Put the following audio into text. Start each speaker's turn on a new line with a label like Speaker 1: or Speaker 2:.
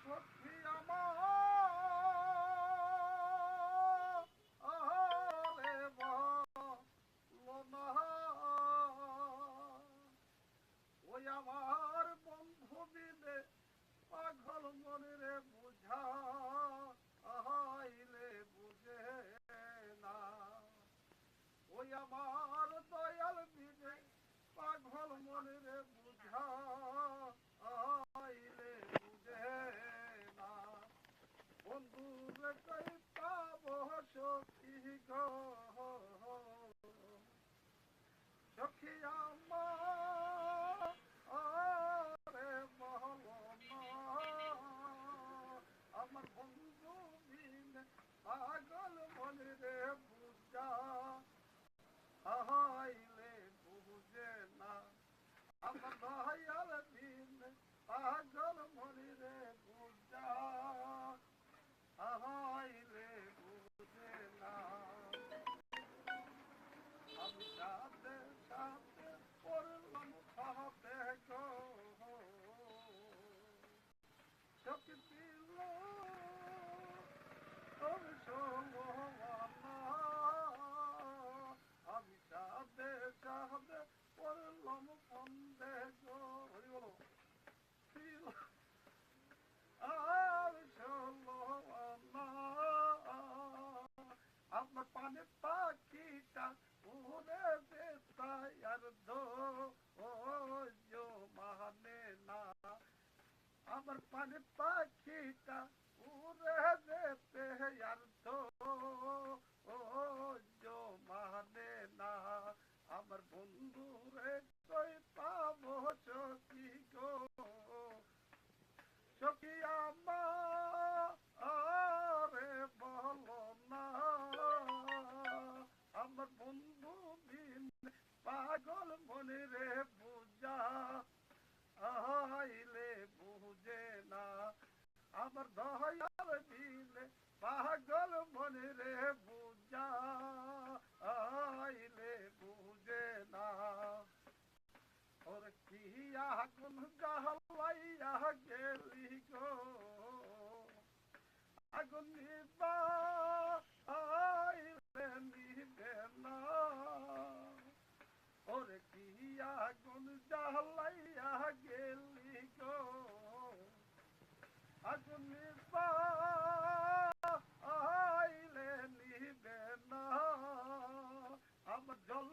Speaker 1: সখী আমারে বলো না, ওই আমার বন্ধু বিদে পাগল মনে রে বুঝাইলে বুঝে না। ওই আমার দয়াল বিদে পাগল মনে রে বুঝাইলে বুঝে না। বন্ধু রে কই পাবো সখী গো, সখী আমারে বলো না, আমার বন্ধু বিনে পাগল মনে রে বুঝা হাইলে বুঝে না। আমার দয়াল বিনে পাগল মনে রে বুঝা হাইলে বুঝে না। আমি সাথে সাথে পড়লাম সাথে গো, চোখ দিল তোর সোনা। আমি সাথে সাথে পড়লাম বন্দে গো, হরি বলো দিল আর সোনা। আপনার পানে পাখিটা উড়ে যেতাই আর দো মানে না। আমার পানে পাখিটা উড়ে যেতে আর দো মানে না। আমার বন্ধু রে কই পাবো সখী গো, সখী আমারে বলো না, আমার বন্ধু বিন পাগল মনে রে বুঝা আইলে বুঝে না। আমার দয়াল বিনে পাগল মনে রে বুঝা আইলে বুঝে না। ওর কি আগুন জ্বালাইয়া গেলি গো, আগুন নিবাইলে নিবে না। ওরে কি আগুন জ্বালাইয়া গেলি গো, আগুন নিবাইলে নিবে না। আমার জল